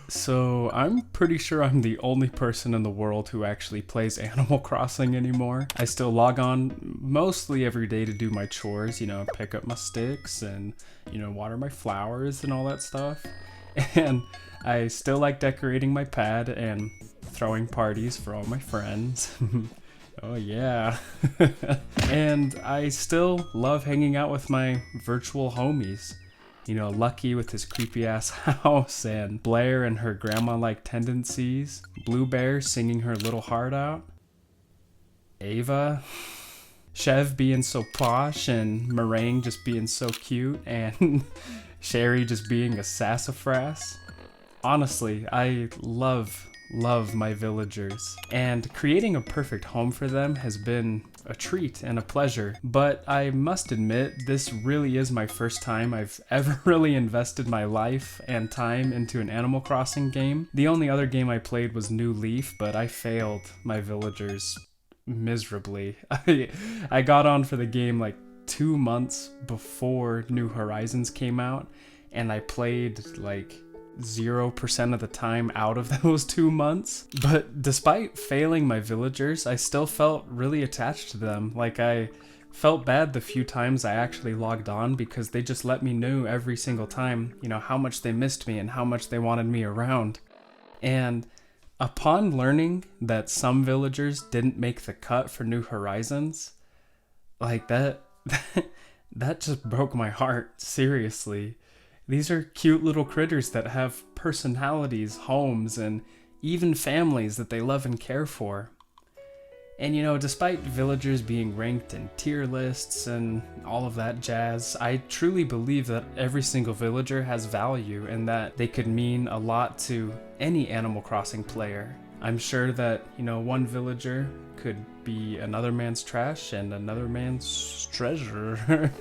So I'm pretty sure I'm the only person in the world who actually plays Animal Crossing anymore. I still log on mostly every day to do my chores, pick up my sticks and, water my flowers and all that stuff. And I still like decorating my pad and throwing parties for all my friends. Oh yeah. And I still love hanging out with my virtual homies. Lucky with his creepy ass house, and Blair and her grandma-like tendencies, Blue Bear singing her little heart out, Ava, Chev being so posh, and Meringue just being so cute, and Sherry just being a sassafras. Honestly, I love my villagers, and creating a perfect home for them has been a treat and a pleasure. But I must admit, this really is my first time I've ever really invested my life and time into an Animal Crossing game. The only other game I played was New Leaf, but I failed my villagers miserably. I got on for the game like 2 months before New Horizons came out, and I played like 0% of the time out of those 2 months. But despite failing my villagers, I still felt really attached to them. Like, I felt bad the few times I actually logged on, because they just let me know every single time, how much they missed me and how much they wanted me around. And upon learning that some villagers didn't make the cut for New Horizons, like that just broke my heart, seriously. These are cute little critters that have personalities, homes, and even families that they love and care for. And despite villagers being ranked in tier lists and all of that jazz, I truly believe that every single villager has value and that they could mean a lot to any Animal Crossing player. I'm sure that, one villager could be another man's trash and another man's treasure.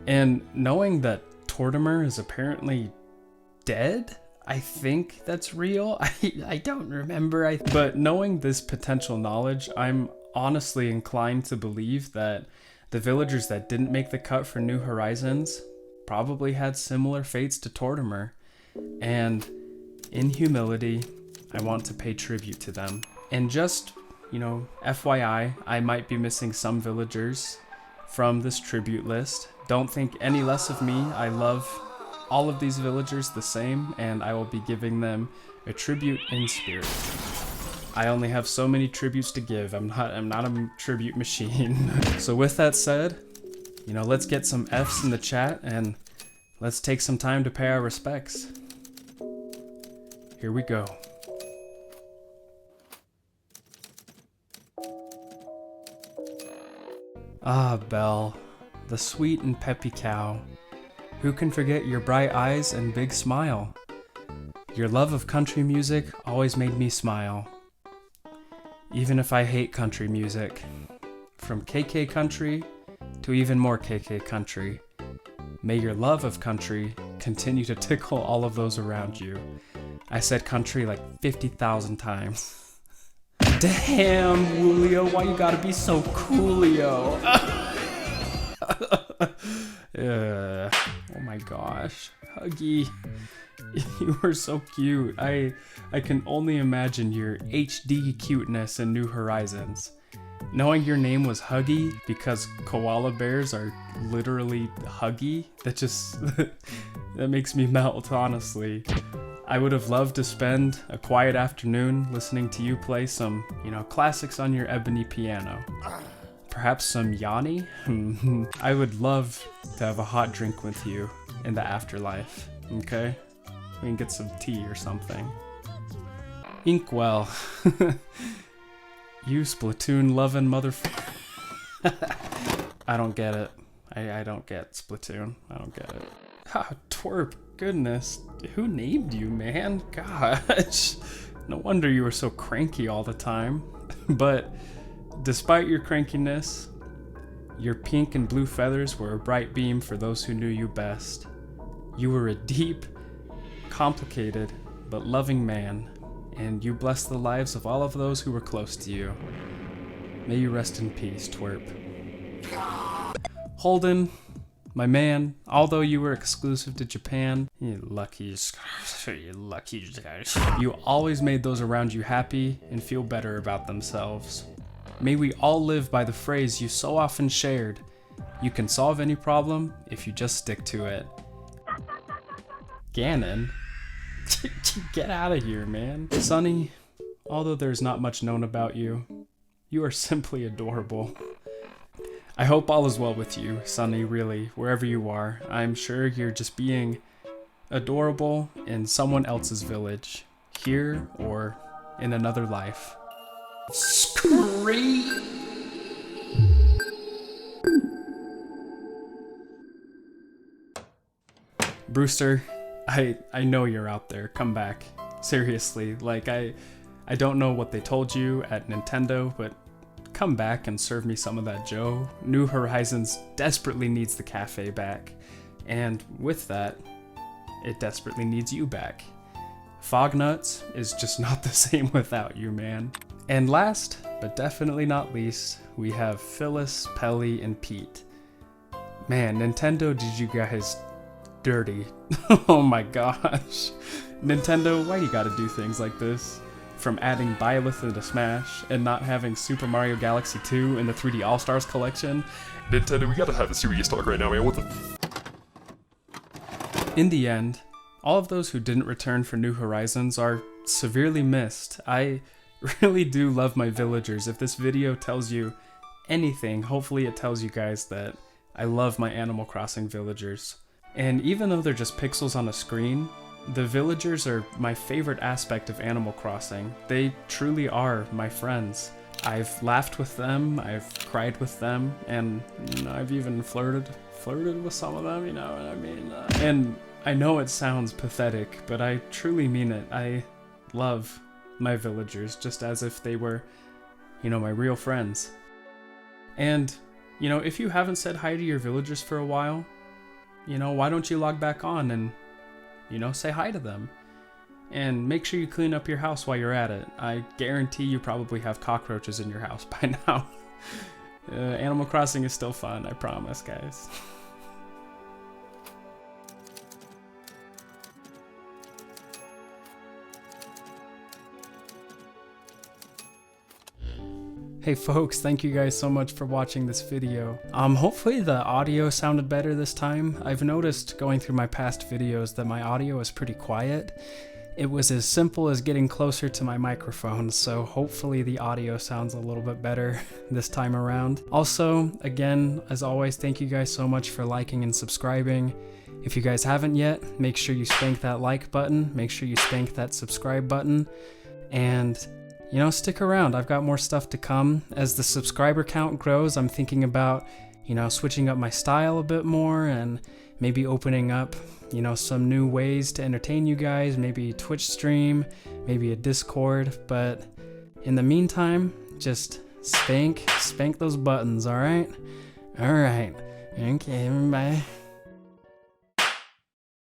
And knowing that Tortimer is apparently dead? I think that's real. I don't remember. But knowing this potential knowledge, I'm honestly inclined to believe that the villagers that didn't make the cut for New Horizons probably had similar fates to Tortimer. And in humility, I want to pay tribute to them. And just, FYI, I might be missing some villagers from this tribute list. Don't think any less of me. I love all of these villagers the same, and I will be giving them a tribute in spirit. I only have so many tributes to give. I'm not a tribute machine. So with that said, let's get some F's in the chat and let's take some time to pay our respects. Here we go. Ah, Belle, the sweet and peppy cow. Who can forget your bright eyes and big smile? Your love of country music always made me smile. Even if I hate country music. From KK country to even more KK country. May your love of country continue to tickle all of those around you. I said country like 50,000 times. Damn, Julio, why you gotta be so coolio? Oh my gosh, Huggy, you were so cute. I can only imagine your HD cuteness in New Horizons. Knowing your name was Huggy because koala bears are literally huggy, that makes me melt, honestly. I would have loved to spend a quiet afternoon listening to you play some, classics on your ebony piano. Perhaps some Yanni? I would love to have a hot drink with you in the afterlife, okay? We can get some tea or something. Inkwell. You Splatoon loving motherfucker. I don't get it. I don't get Splatoon. I don't get it. Ah, twerp. Goodness. Who named you, man? Gosh. No wonder you were so cranky all the time. But despite your crankiness, your pink and blue feathers were a bright beam for those who knew you best. You were a deep, complicated, but loving man, and you blessed the lives of all of those who were close to you. May you rest in peace, twerp. Holden, My man, although you were exclusive to Japan, you always made those around you happy and feel better about themselves. May we all live by the phrase you so often shared, you can solve any problem if you just stick to it. Ganon? Get out of here, man. Sonny, although there's not much known about you, you are simply adorable. I hope all is well with you, Sonny, really, wherever you are. I'm sure you're just being adorable in someone else's village, here or in another life. Scream! Brewster, I know you're out there. Come back. Seriously, like I don't know what they told you at Nintendo, but come back and serve me some of that Joe. New Horizons desperately needs the cafe back. And with that, it desperately needs you back. Fognuts is just not the same without you, man. And last, but definitely not least, we have Phyllis, Pelly, and Pete. Man, Nintendo did you guys dirty. Oh my gosh. Nintendo, why you gotta do things like this? From adding Byleth into Smash, and not having Super Mario Galaxy 2 in the 3D All-Stars collection. Nintendo, we gotta have a serious talk right now, man. What the... In the end, all of those who didn't return for New Horizons are severely missed. I really do love my villagers. If this video tells you anything, hopefully it tells you guys that I love my Animal Crossing villagers. And even though they're just pixels on a screen, the villagers are my favorite aspect of Animal Crossing. They truly are my friends. I've laughed with them, I've cried with them, and I've even flirted with some of them, you know what I mean? And I know it sounds pathetic, but I truly mean it. I love my villagers just as if they were, you know, my real friends. And, you know, if you haven't said hi to your villagers for a while, you know, why don't you log back on and, you know, say hi to them. And make sure you clean up your house while you're at it. I guarantee you probably have cockroaches in your house by now. Animal Crossing is still fun, I promise, guys. Hey folks, thank you guys so much for watching this video. Hopefully the audio sounded better this time. I've noticed going through my past videos that my audio is pretty quiet. It was as simple as getting closer to my microphone, so hopefully the audio sounds a little bit better this time around. Also, again, as always, thank you guys so much for liking and subscribing. If you guys haven't yet, make sure you spank that like button, make sure you spank that subscribe button, and you know, stick around. I've got more stuff to come. As the subscriber count grows, I'm thinking about, you know, switching up my style a bit more and maybe opening up, you know, some new ways to entertain you guys, maybe Twitch stream, maybe a Discord, but in the meantime, just spank those buttons, all right? All right. Okay, bye.